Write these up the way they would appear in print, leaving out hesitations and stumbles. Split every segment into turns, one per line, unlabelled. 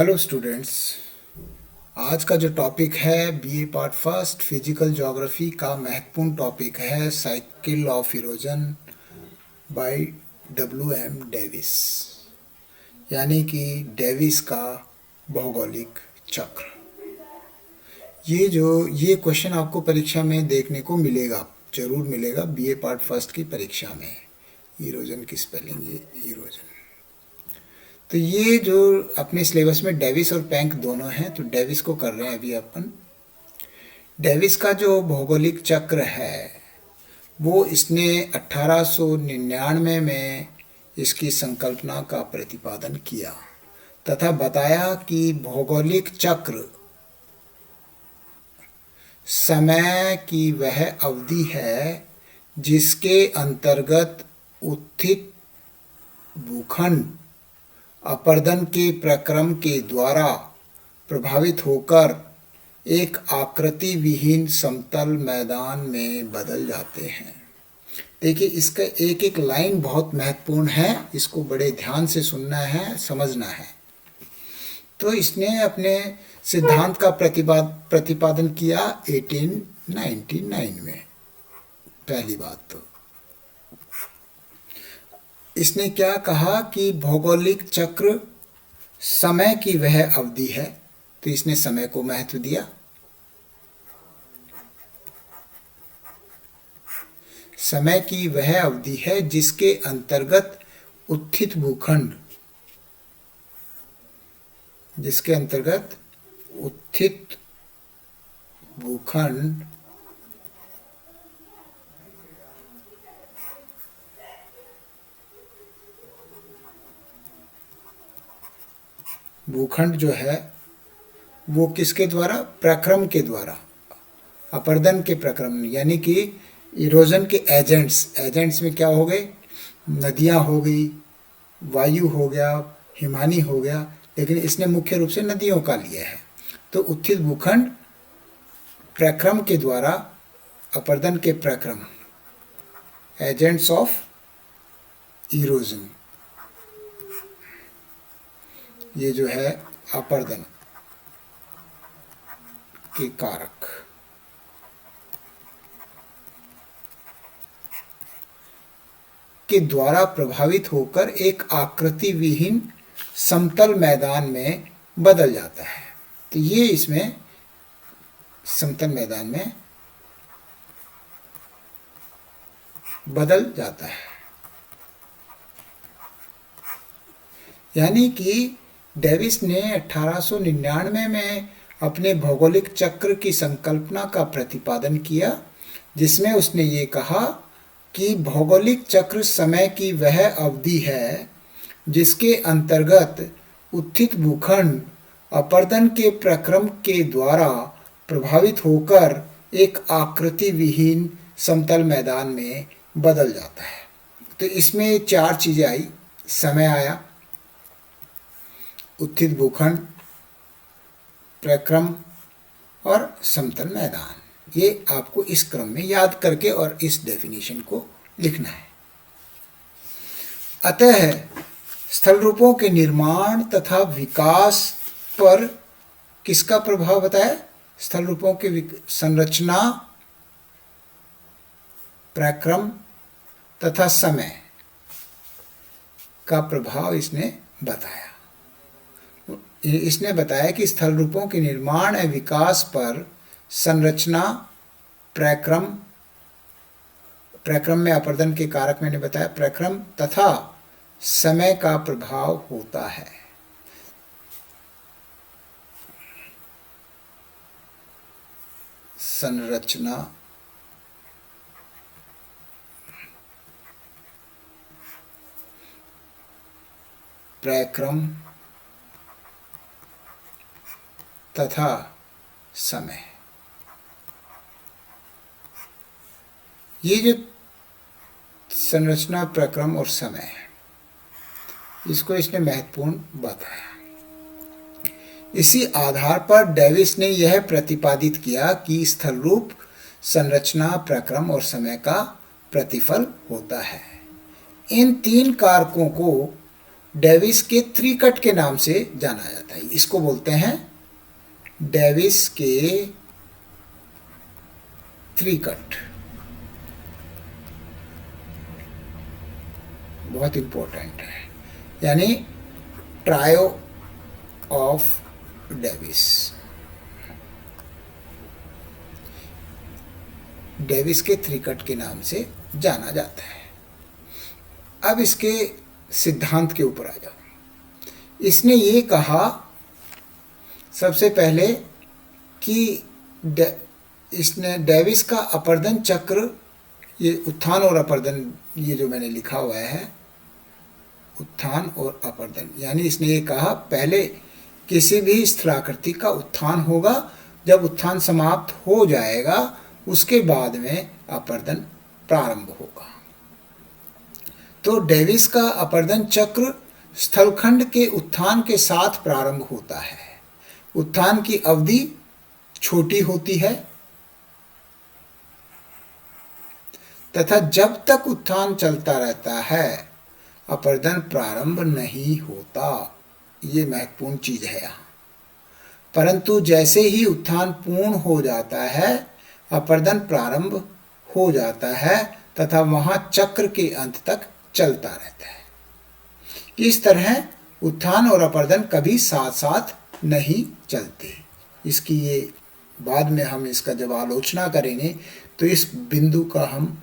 Hello students. आज का जो टॉपिक है BA part first physical geography का महत्वपूर्ण टॉपिक है cycle of erosion by W M Davis, यानी कि डेविस का भौगोलिक चक्र। ये क्वेश्चन आपको परीक्षा में देखने को मिलेगा, जरूर मिलेगा बीए पार्ट फर्स्ट की परीक्षा में। इरोजन की स्पेलिंग ये इरोजन। तो ये जो अपने सिलेबस में डेविस और पैंक दोनों हैं, तो डेविस को कर रहे हैं अभी अपन। डेविस का जो भौगोलिक चक्र है वो इसने 1899 में इसकी संकल्पना का प्रतिपादन किया तथा बताया कि भौगोलिक चक्र समय की वह अवधि है जिसके अंतर्गत उत्थित भूखंड अपर्दन के प्रक्रम के द्वारा प्रभावित होकर एक आकृति विहीन समतल मैदान में बदल जाते हैं। देखिए, इसका एक एक लाइन बहुत महत्वपूर्ण है, इसको बड़े ध्यान से सुनना है, समझना है। तो इसने अपने सिद्धांत का प्रतिपादन किया 1899 में। पहली बात तो इसने क्या कहा कि भौगोलिक चक्र समय की वह अवधि है, तो इसने समय को महत्व दिया। समय की वह अवधि है जिसके अंतर्गत उत्थित भूखंड भूखंड जो है वो किसके द्वारा, प्रक्रम के द्वारा, अपर्दन के प्रक्रम, यानी कि इरोजन के एजेंट्स में क्या हो गए, नदियां हो गई, वायु हो गया, हिमानी हो गया, लेकिन इसने मुख्य रूप से नदियों का लिया है। तो उत्थित भूखंड प्रक्रम के द्वारा, अपर्दन के प्रक्रम, एजेंट्स ऑफ इरोजन, ये जो है अपर्दन के कारक, के द्वारा प्रभावित होकर एक आकृति विहीन समतल मैदान में बदल जाता है। तो ये इसमें समतल मैदान में बदल जाता है, यानी कि डेविस ने 1899 में अपने भौगोलिक चक्र की संकल्पना का प्रतिपादन किया, जिसमें उसने ये कहा कि भौगोलिक चक्र समय की वह अवधि है जिसके अंतर्गत उत्थित भूखंड अपर्दन के प्रक्रम के द्वारा प्रभावित होकर एक आकृति विहीन समतल मैदान में बदल जाता है। तो इसमें चार चीजें आई, समय आया, उत्थित भूखंड, प्रक्रम और समतल मैदान। ये आपको इस क्रम में याद करके और इस डेफिनेशन को लिखना है। अतः स्थल रूपों के निर्माण तथा विकास पर किसका प्रभाव बताया, स्थल रूपों के संरचना, प्रक्रम तथा समय का प्रभाव इसने बताया। इसने बताया कि स्थल रूपों के निर्माण एवं विकास पर संरचना, प्रक्रम में अपर्दन के कारक मैंने बताया, प्रक्रम तथा समय का प्रभाव होता है। संरचना, प्रक्रम तथा समय, ये जो संरचना, प्रक्रम और समय है, इसको इसने महत्वपूर्ण बताया। इसी आधार पर डेविस ने यह प्रतिपादित किया कि स्थल रूप संरचना, प्रक्रम और समय का प्रतिफल होता है। इन तीन कारकों को डेविस के थ्री कट के नाम से जाना जाता है। इसको बोलते हैं डेविस के थ्री कट। बहुत इंपॉर्टेंट है, यानी ट्रायो ऑफ डेविस। डेविस के थ्री कट के नाम से जाना जाता है। अब इसके सिद्धांत के ऊपर आ जाओ। इसने ये कहा सबसे पहले कि इसने डेविस का अपर्दन चक्र, ये उत्थान और अपर्दन, ये जो मैंने लिखा हुआ है उत्थान और अपर्दन, यानी इसने ये कहा पहले किसी भी स्थलाकृति का उत्थान होगा, जब उत्थान समाप्त हो जाएगा उसके बाद में अपर्दन प्रारंभ होगा। तो डेविस का अपर्दन चक्र स्थलखंड के उत्थान के साथ प्रारंभ होता है। उत्थान की अवधि छोटी होती है तथा जब तक उत्थान चलता रहता है अपर्दन प्रारंभ नहीं होता। ये महत्वपूर्ण चीज है यहाँ। परंतु जैसे ही उत्थान पूर्ण हो जाता है अपर्दन प्रारंभ हो जाता है तथा वहां चक्र के अंत तक चलता रहता है। इस तरह उत्थान और अपर्दन कभी साथ साथ नहीं चलते। इसकी ये बाद में हम इसका जब आलोचना करेंगे तो इस बिंदु का हम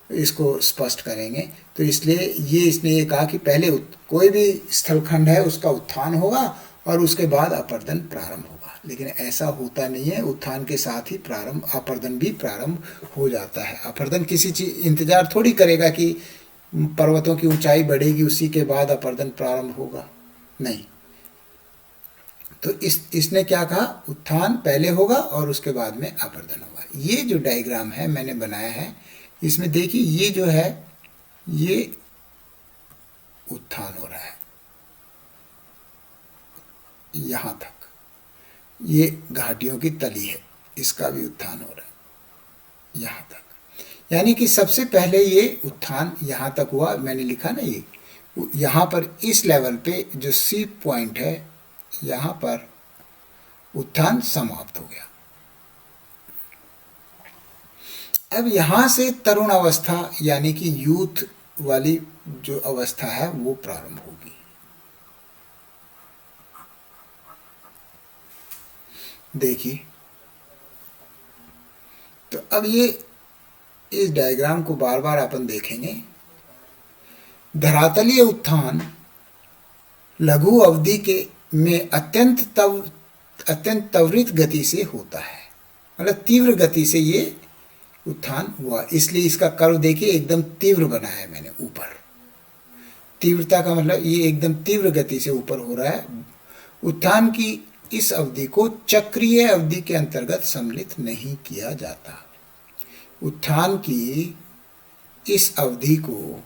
इसको स्पष्ट करेंगे। तो इसलिए इसने ये कहा कि पहले कोई भी स्थलखंड है उसका उत्थान होगा और उसके बाद अपर्दन प्रारंभ होगा, लेकिन ऐसा होता नहीं है। उत्थान के साथ ही अपर्दन भी प्रारंभ हो जाता है। अपर्दन किसी चीज इंतजार थोड़ी करेगा कि पर्वतों की ऊंचाई बढ़ेगी उसी के बाद अपर्दन प्रारंभ होगा, नहीं। तो इसने क्या कहा, उत्थान पहले होगा और उसके बाद में अपर्दन होगा। ये जो डायग्राम है मैंने बनाया है, इसमें देखिए ये जो है ये उत्थान हो रहा है यहां तक, ये घाटियों की तली है, इसका भी उत्थान हो रहा है यहां तक। यानी कि सबसे पहले ये उत्थान यहां तक हुआ, मैंने लिखा ना ये यहां पर इस लेवल पे जो सी पॉइंट है यहां पर उत्थान समाप्त हो गया। अब यहां से तरुण अवस्था यानी कि यूथ वाली जो अवस्था है वो प्रारंभ होगी। देखिए, तो अब ये इस डायग्राम को बार बार अपन देखेंगे। धरातलीय उत्थान लघु अवधि के में अत्यंत त्वरित गति से होता है, मतलब तीव्र गति से ये उत्थान हुआ, इसलिए इसका कर्व देखिए एकदम तीव्र बनाया है मैंने ऊपर। तीव्रता का मतलब ये एकदम तीव्र गति से ऊपर हो रहा है। उत्थान की इस अवधि को चक्रीय अवधि के अंतर्गत सम्मिलित नहीं किया जाता। उत्थान की इस अवधि को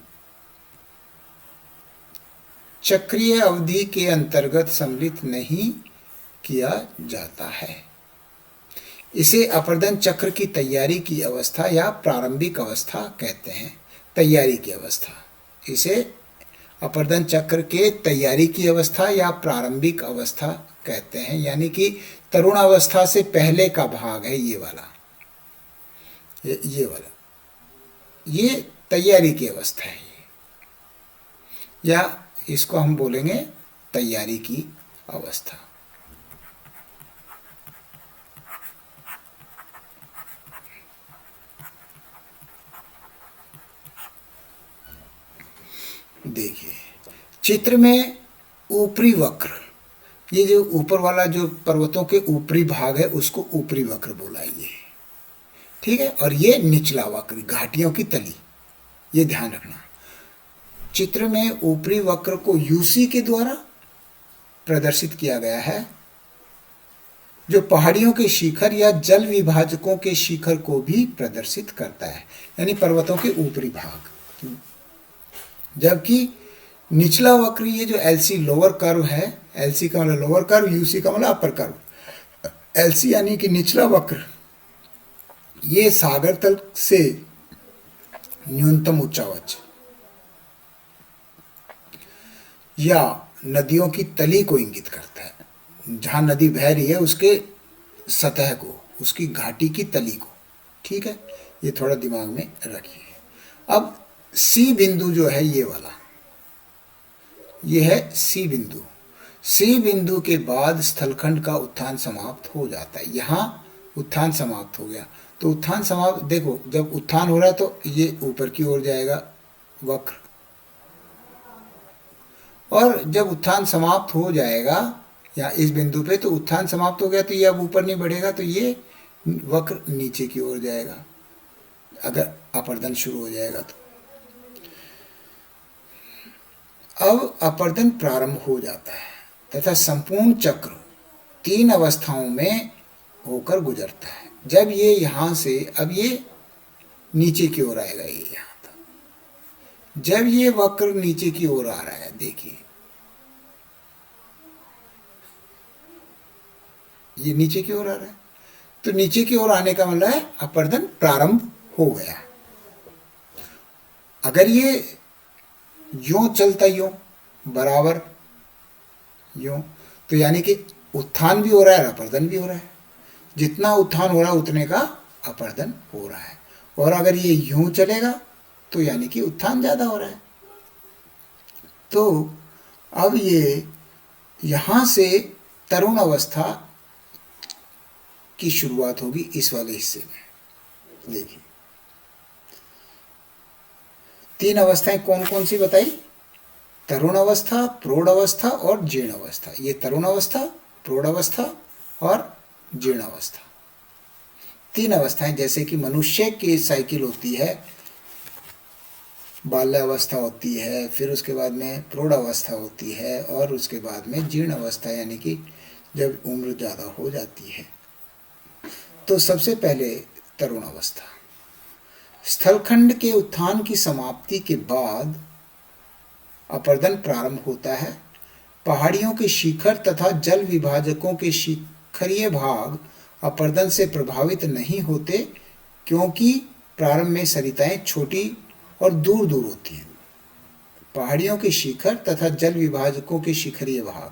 चक्रीय अवधि के अंतर्गत सम्मिलित नहीं किया जाता है। इसे अपर्दन चक्र की तैयारी की अवस्था या प्रारंभिक अवस्था कहते हैं। तैयारी की अवस्था, इसे अपर्दन चक्र के तैयारी की अवस्था या प्रारंभिक अवस्था कहते हैं, यानी कि तरुण अवस्था से पहले का भाग है ये वाला, ये वाला, ये तैयारी की अवस्था है, या इसको हम बोलेंगे तैयारी की अवस्था। देखिए चित्र में ऊपरी वक्र, ये जो ऊपर वाला जो पर्वतों के ऊपरी भाग है उसको ऊपरी वक्र बोलाइए, ठीक है। और ये निचला वक्र घाटियों की तली, ये ध्यान रखना। चित्र में ऊपरी वक्र को यूसी के द्वारा प्रदर्शित किया गया है, जो पहाड़ियों के शिखर या जल विभाजकों के शिखर को भी प्रदर्शित करता है, यानी पर्वतों के ऊपरी भाग। जबकि निचला वक्र ये जो एलसी लोअर कर्व है, एलसी का मतलब लोअर कर्व, यूसी का मतलब अपर कर्व। एलसी यानी कि निचला वक्र, ये सागर तल से न्यूनतम उच्चावच, या नदियों की तली को इंगित करता है। जहाँ नदी बह रही है उसके सतह को, उसकी घाटी की तली को। ठीक है, ये थोड़ा दिमाग में रखिए। अब सी बिंदु जो है ये वाला, ये है सी बिंदु। सी बिंदु के बाद स्थलखंड का उत्थान समाप्त हो जाता है। यहाँ उत्थान समाप्त हो गया, तो उत्थान समाप्त, देखो जब उत्थान हो रहा है तो ये ऊपर की ओर जाएगा वक्र, और जब उत्थान समाप्त हो जाएगा या इस बिंदु पे, तो उत्थान समाप्त हो गया तो ये अब ऊपर नहीं बढ़ेगा, तो ये वक्र नीचे की ओर जाएगा अगर अपर्दन शुरू हो जाएगा तो। अब अपर्दन प्रारंभ हो जाता है तथा संपूर्ण चक्र 3 अवस्थाओं में होकर गुजरता है। जब ये यहाँ से, अब ये नीचे की ओर आएगा, ये यहाँ तक। जब ये वक्र नीचे की ओर आ रहा है, देखिए ये नीचे की ओर आ रहा है, तो नीचे की ओर आने का मतलब है अपर्दन प्रारंभ हो गया। अगर ये यूं चलता, यूं बराबर यूं, तो यानी कि उत्थान भी हो रहा है, अपर्दन भी हो रहा है। जितना उत्थान हो रहा है उतने का अपर्दन हो रहा है। और अगर ये यूं चलेगा तो यानी कि उत्थान ज़्यादा हो रहा है। तो अब ये यहाँ से तरुण अवस्था की शुरुआत होगी इस वाले हिस्से में। देखिए 3 अवस्थाएं कौन कौन सी बताई? तरुण अवस्था, प्रौढ़ अवस्था और जीर्ण अवस्था। ये तरुण अवस्था, प्रौढ़ अवस्था और जीर्ण अवस्था, 3 अवस्थाएं। जैसे कि मनुष्य की साइकिल होती है, बाल्यावस्था होती है, फिर उसके बाद में प्रौढ़ अवस्था होती है, और उसके बाद में जीर्ण अवस्था, यानी कि जब उम्र ज़्यादा हो जाती है। तो सबसे पहले तरुण अवस्था। स्थलखंड के उत्थान की समाप्ति के बाद अपर्दन प्रारंभ होता है। पहाड़ियों के शिखर तथा जल विभाजकों के शिखरीय भाग अपर्दन से प्रभावित नहीं होते, क्योंकि प्रारंभ में सरिताएं छोटी और दूर दूर होती हैं। पहाड़ियों के शिखर तथा जल विभाजकों के शिखरीय भाग,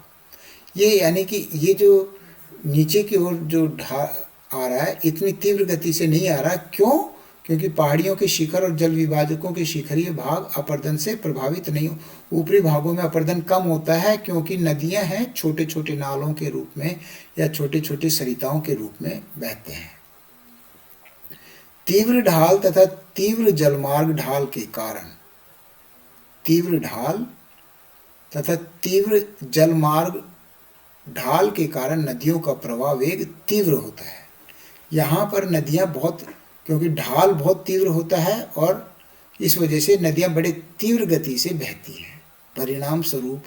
ये यानी कि ये जो नीचे की ओर जो आ रहा है, इतनी तीव्र गति से नहीं आ रहा। क्यों? क्योंकि पहाड़ियों के शिखर और जल विभाजकों के शिखरीय भाग अपर्दन से प्रभावित नहीं हो। ऊपरी भागों में अपर्दन कम होता है, क्योंकि नदियां हैं, छोटे छोटे नालों के रूप में या छोटे छोटे सरिताओं के रूप में बहते हैं। तीव्र ढाल तथा तीव्र जलमार्ग ढाल के कारण, तीव्र ढाल तथा तीव्र जलमार्ग ढाल के कारण नदियों का प्रवाह वेग तीव्र होता है। यहाँ पर नदियाँ बहुत, क्योंकि ढाल बहुत तीव्र होता है और इस वजह से नदियाँ बड़े तीव्र गति से बहती हैं। परिणाम स्वरूप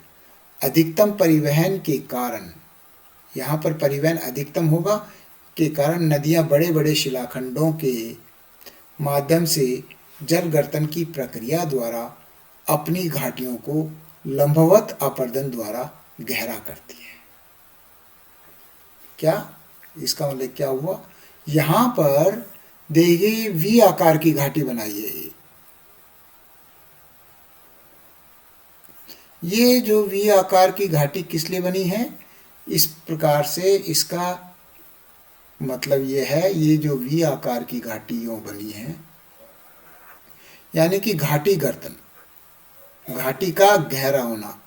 अधिकतम परिवहन के कारण, यहाँ पर परिवहन अधिकतम होगा के कारण नदियाँ बड़े बड़े शिलाखंडों के माध्यम से जल गर्तन की प्रक्रिया द्वारा अपनी घाटियों को लंबवत अपर्दन द्वारा गहरा करती है। क्या इसका मतलब क्या हुआ? यहाँ पर देखिए वी आकार की घाटी बनाई है। ये जो वी आकार की घाटी किस लिए बनी है? इस प्रकार से इसका मतलब ये है, ये जो वी आकार की घाटी यूं बनी है, यानी कि घाटी गर्तन, घाटी का गहरा होना।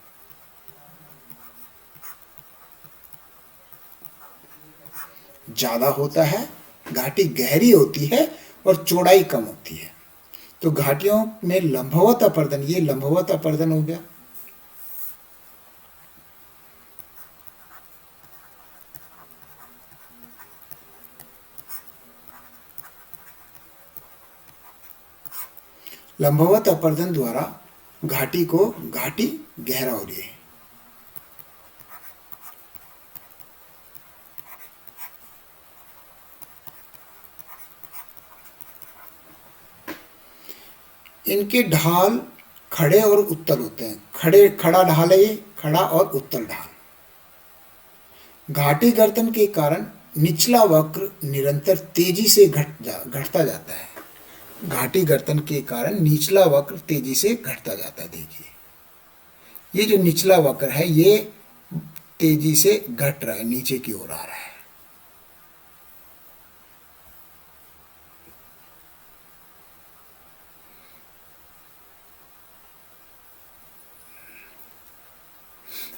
ज़्यादा होता है, घाटी गहरी होती है और चौड़ाई कम होती है। तो घाटियों में लंबवत अपर्दन, ये लंबवत अपर्दन हो गया। लंबवत अपर्दन द्वारा घाटी गहरा हो रही है। इनके ढाल खड़े और उत्तल होते हैं। खड़ा ढाल है ये, खड़ा और उत्तल ढाल। घाटी गर्तन के कारण निचला वक्र निरंतर तेजी से घटता जाता है। घाटी गर्तन के कारण निचला वक्र तेजी से घटता जाता है। देखिए ये जो निचला वक्र है ये तेजी से घट रहा है, नीचे की ओर आ रहा है।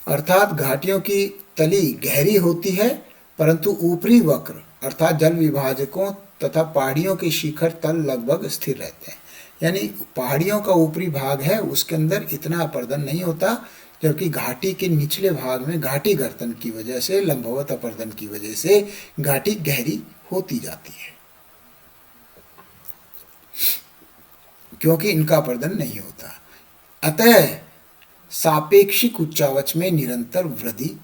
अर्थात घाटियों की तली गहरी होती है, परंतु ऊपरी वक्र अर्थात जल विभाजकों तथा पहाड़ियों के शिखर तल लगभग स्थिर रहते हैं। यानी पहाड़ियों का ऊपरी भाग है उसके अंदर इतना अपर्दन नहीं होता, जबकि घाटी के निचले भाग में घाटी गर्तन की वजह से, लंबवत अपर्दन की वजह से घाटी गहरी होती जाती है, क्योंकि इनका अपर्दन नहीं होता। अतः सापेक्षिक उच्चावच में निरंतर वृद्धि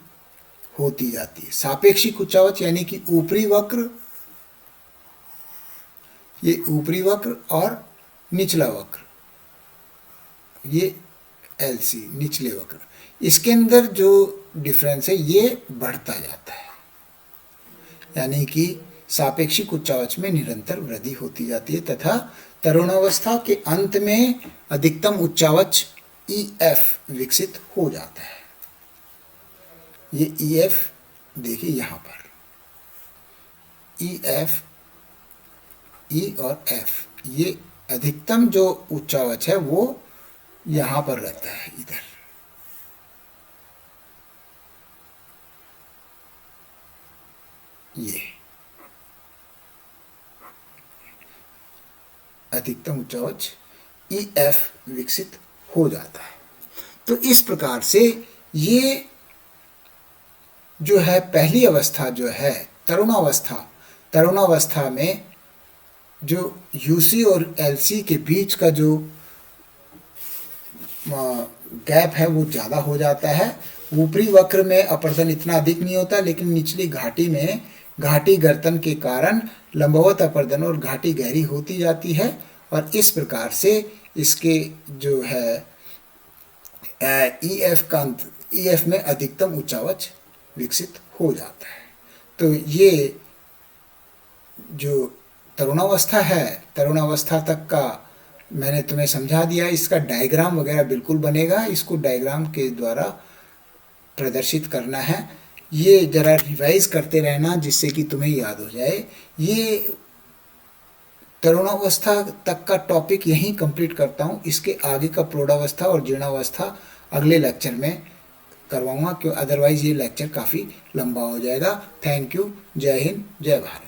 होती जाती है। सापेक्षिक उच्चावच यानी कि ऊपरी वक्र, ये ऊपरी वक्र और निचला वक्र, ये एलसी निचले वक्र, इसके अंदर जो डिफरेंस है ये बढ़ता जाता है। यानी कि सापेक्षिक उच्चावच में निरंतर वृद्धि होती जाती है तथा तरुणावस्था के अंत में अधिकतम उच्चावच EF विकसित हो जाता है। ये EF देखिए यहाँ पर EF, E और F, ये अधिकतम जो उच्चावच है वो यहाँ पर रहता है, इधर। ये अधिकतम उच्चावच EF विकसित हो जाता है। तो इस प्रकार से ये जो है पहली अवस्था जो है तरुणावस्था, तरुणावस्था में जो UC और LC के बीच का जो गैप है वो ज़्यादा हो जाता है। ऊपरी वक्र में अपर्दन इतना अधिक नहीं होता, लेकिन निचली घाटी में घाटी गर्तन के कारण लंबवत अपर्दन और घाटी गहरी होती जाती है, और इस प्रकार से इसके जो है EF में अधिकतम उच्चावच विकसित हो जाता है। तो ये जो तरुणावस्था है, तरुणावस्था तक का मैंने तुम्हें समझा दिया। इसका डायग्राम वगैरह बिल्कुल बनेगा, इसको डायग्राम के द्वारा प्रदर्शित करना है। ये जरा रिवाइज करते रहना जिससे कि तुम्हें याद हो जाए। ये तरुणावस्था तक का टॉपिक यहीं कंप्लीट करता हूँ। इसके आगे का प्रौढ़ावस्था और जीर्णावस्था अगले लेक्चर में करवाऊंगा, क्यों अदरवाइज ये लेक्चर काफ़ी लंबा हो जाएगा। Thank you. जय हिंद, जय भारत।